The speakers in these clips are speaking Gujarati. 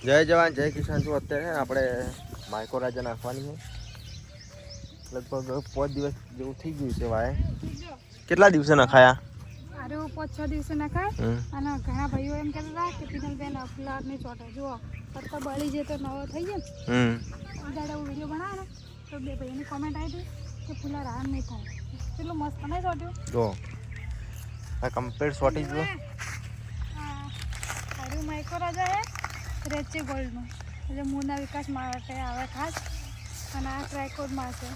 જય જવાન જય કિસાન છું. અત્યારે આપણે માઇકો રાજા નાખવાની છે. લગભગ 5 દિવસ જેવું થઈ ગયું છે. વાય કેટલા દિવસે નખાયા? અરે 5-6 દિવસે નખાય. અને ઘણા ભાઈઓ એમ કહેતા હતા કે પિનલબેન ફુલાર નહીં ચોટે. જુઓ પત્તા બળી જાય તો નવો થઈ જાય ને. દાડા હું વિડીયો બનાવ્યો ને તો 2 ભાઈઓની કોમેન્ટ આવી હતી કે ફુલાર આરામ નહીં થાય. કેટલું મસ્ત નહીં ચોટ્યું જો આ કમ્પ્લીટ શોર્ટેજ જો. અરે માઇકો રાજા હે રેચે ગોલ્ડનું એટલે મૂળના વિકાસ માટે આવે ખાસ. અને આ ટ્રાયકોડમાં છે.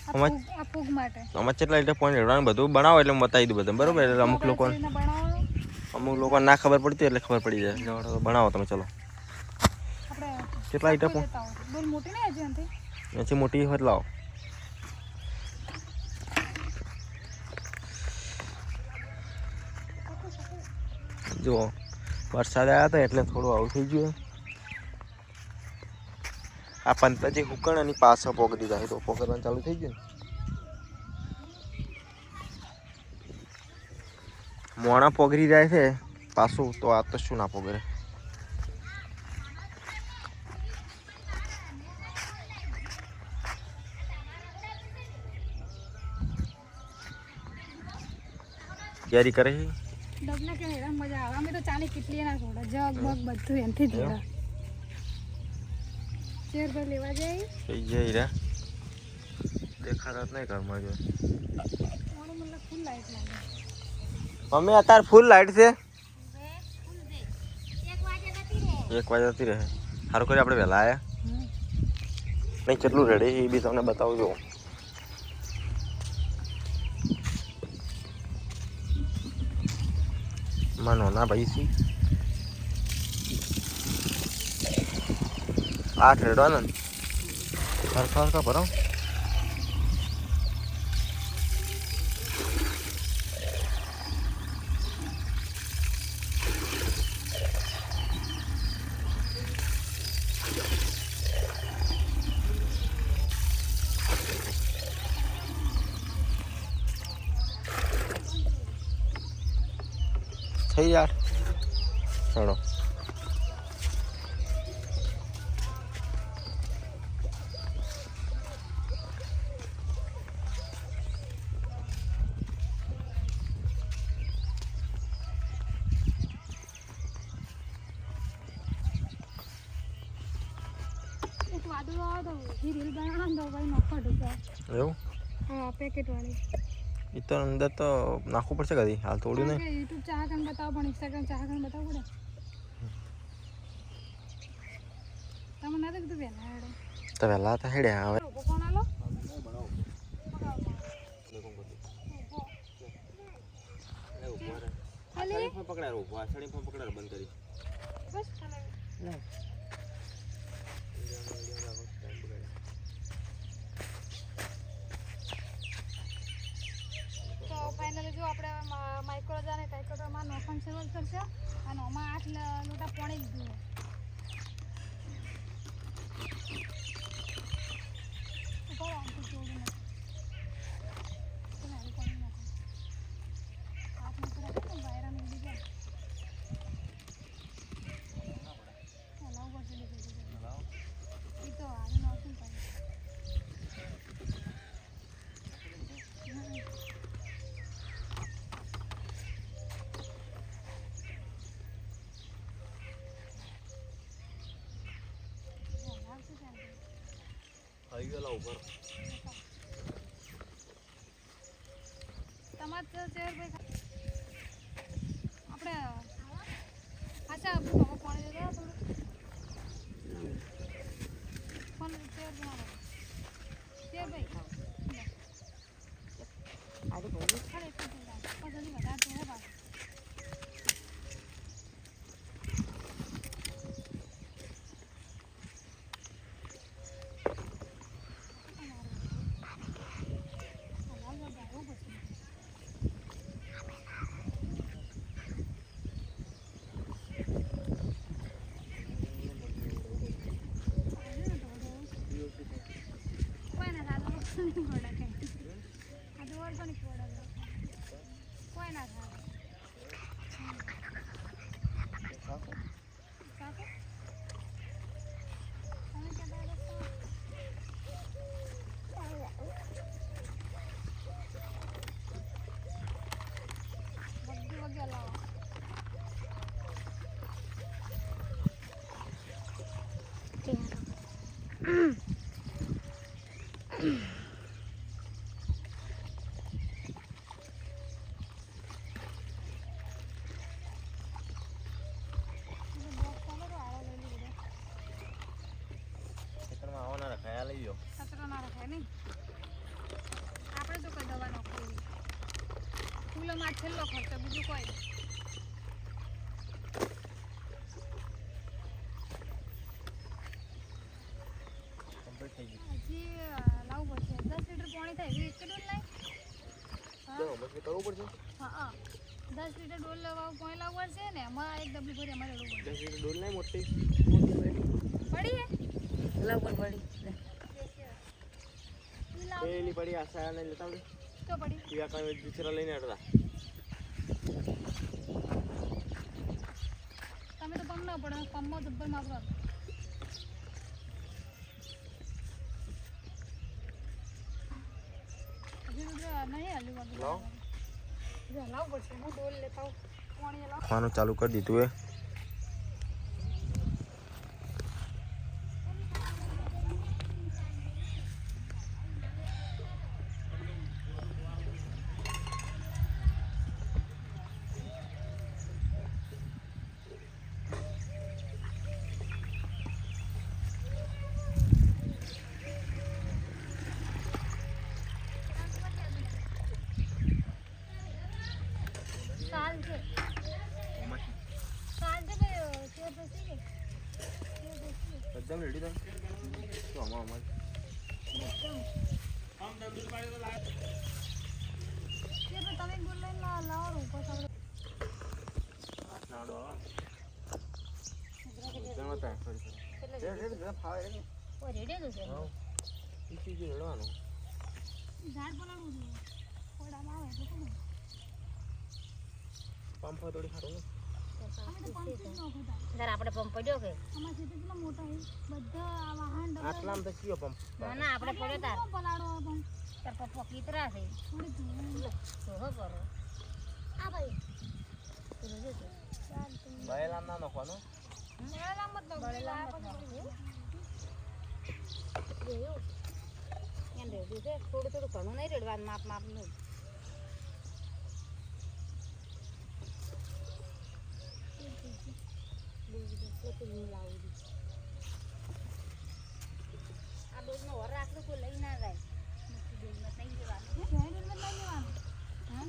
આ ફૂગ માટે આમાં કેટલા લીટર પાણી રેડવાનું બધું બનાવો એટલે બતાવી દઉં બધું બરોબર. એટલે અમુક લોકો ના ખબર પડતી એટલે ખબર પડી જાય. બનાવો તમે ચલો. કેટલા લીટર બોલ મોટી નહીં હજી અંતે એથી મોટી હોય લાવો. જો વરસાદ આવ્યા હતા એટલે થોડું આવું થઈ ગયું. આ પંતજી હુકણ અને પાછો પોગી દીધા તો પોગરવાનું ચાલુ થઈ ગયું ને મોણા પોગરી જાય છે પાછું તો આ તો શું ના પોગરે. તૈયારી કરે છે ડબના કે હેરા મજા આવે. અમે તો ચાની કેટલી ના છોડા જગ બગ બધું એનથી જોડા ચેર પર લેવા જાય થઈ જાય રે દેખાતા નહીં ઘરમાં જો. ફૂલ લાઈટ લાગે મમ્મી અત્યારે ફૂલ લાઈટ છે. 1 વાગે જતી રહે. સારું કરી આપણે વહેલા આવ્યા નહીં. કેટલું રેડી એ બી તમને બતાવું જો. માનો ના ભાઈ સી 8 રેડો ને સરખા ભરો. થઈ યાર ચલો. વાદળો આવે તો રીલ બનાવો તો ભાઈ નફા ઢુકા એવું. હા પેકેટ વાળી એ તો અંદર તો નાખવું પડશે કદી હાલ થોડું નહીં. યુટ્યુબ ચાહકન બતાવો પણ ઇન્સ્ટાગ્રામ ચાહકન બતાવવું પડે. તમે ના કીધું વહેલા હેડો તો વહેલા હતા હેડ્યા હવે. કોણ આલો પકડાય પકડાય બંધ કરી બસ ફાઇનલી જો આપણે માઇક્રો રાજાને ટાઈકોડમાં નોખણ સેવલ કરશે અને આમાં 8 લોટા પાણી લીધું ઉપર આમ જોડું આવી ગયેલા ઉપર તમારે ચેર ભાઈ આપણે આશા પાણી દેતા થોડું પણ ચેર ભાઈ આજે બોલું ખરે એટલું વધારે તો હે બા છેલ્લો ખર્ચો બીજું કોઈ નહીં. હજી લાવવું પડશે 10 લીટર પાણી થાય એવી એક ડોલ લાય. હા 10 લીટર ડોલ પાણી લાવવું પડશે ને એમાં એક ડબલી ભરી અમારે લેવું પડશે. 10 લીટર ડોલ નહીં મોટી પડી હે લાવ પડી પેલી પડી આશા ને લેતા આવડે તો પડી પીવા કાંઈ દૂસરા લઈને અડતા તમે તો પંપ ના પડે પંપમાં જબ્બર માગવા હજી નહીં હાલ્યું લાવ લાવવું પડશે હું ડોલ લેતા આવું પાણી લાવ ખાવાનું ચાલુ કરી દીધું એ સાલ છે કે બેસી ગઈ એકદમ રેડી તો તો આમાં તમે બોલ લઈને લાવો ઉપર સામે નાડો એકદમ હતા રેડી ફાવે ઓ રેડી તો છે ઈ ચીજ રેડવાનું ઝાડ બનાવવું જોઈએ ઓડામાં આવે એટલે કોણ પંપ થોડી ખાડો ને અમે તો પંપ જ ન ખોટા જરા આપણે પંપ પડ્યો કે અમારા ખેતર કેટલા મોટા છે બધા આ વાહન ડબલ આટલામ તો કયો પંપ ના ના આપણે પડ્યો તાર પલાડો પંપ તાર પપ્પા કીતરા છે થોડી સોહો કરો આ ભાઈ બાયલામ ના નાખવાનો મેળા મત લો મેળા એમ રેડી છે થોડું થોડું ઘણું નહીં રેડવાનું માપ માપનું આ ડોઝનો ઓર રાખલું કોઈ લઈ ના જાય ડોઝમાં નહીં લેવાનું શહેર માં લઈ લેવાનું હા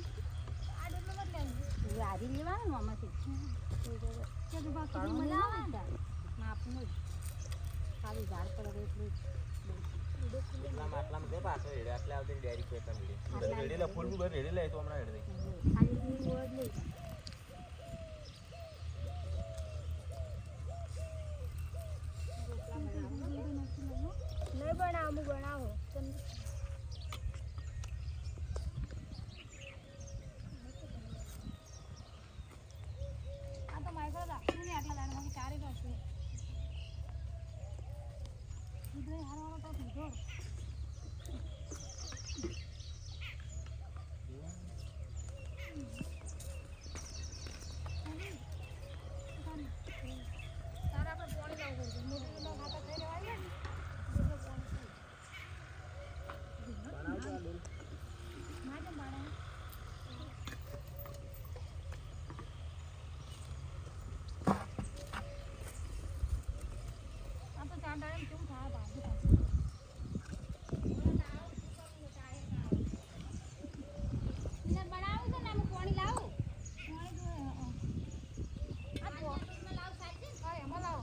આ ડબલ મત લેવું વારી લેવાનું આમાંથી કે તો બાકી મજા આવે ને માપનું જ ખાલી ઝાડ પડે એટલું આટલામ દે પાછો રેડે આટલે આવતી ડાયરેક્ટ પેટા મળે રેડી લે ફૂલ બર રેડી લે તો હમણાં રેડી દે ખાલી વોર્ડ લઈ નહીં બનાવું બનાવો આ તો માઇક્રો રાખશું ને આટલા દાડામાં ચારે કરશું કીધું હારો તો કીધો તારા આપણે પાણી લાવવું પડશે મોટા ખાતા થઈ રહેવાય ને આ તો ચાર દાડે કેવું થાય ભાજી બનાવું છે ને આમાં પાણી લાવું પાણી જોઈએ આ બોક્સમાં લાવ સાચી હા એમાં લાવો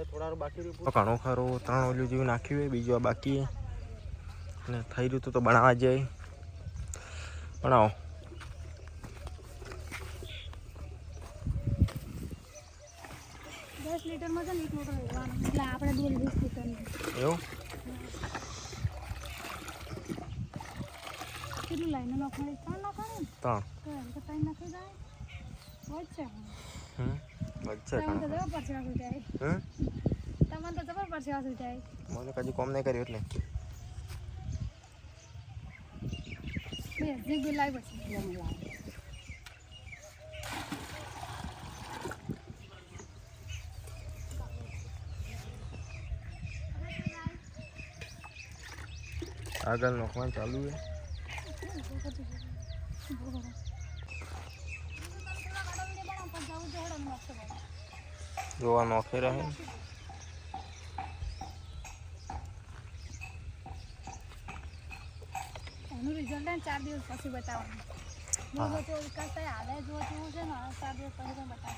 થોડા બાકી ઘણો ખરો 3 ઓલું જેવું નાખ્યું હોય બીજું આ બાકી ને થઈ રહ્યું તો બનાવવા જાય બનાવો 10 લીટરમાં છે ને 1 મોટર લેવાનું એટલે આપણે 20 લીટરનું એવું કેટલું લાઈને નાખવાનું 3 નાખવાનું ને ત્રણ તો એમ તો 3 નાખી જાય વચ્ચે વચ્ચે તમને તો જબર પડશે આસુ જાય તમને તો જબર પડશે આસુ જાય મને કદી કોમ નહીં કર્યું એટલે બે જીગ લાવી પછી આગળ નોખવાનું ચાલુ છે જોવા નોખી રહે એનું રિઝલ્ટ 4 દિવસ પછી બતાવવાનું જો તો વિકાસ થાય હાલે જો જેવું છે ને 4 દિવસ પછી પણ બતાવ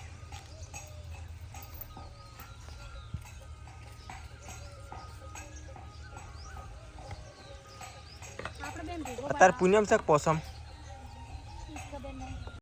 આપણે બેન ભેગો અત્યારે પૂનમ છે પોસમ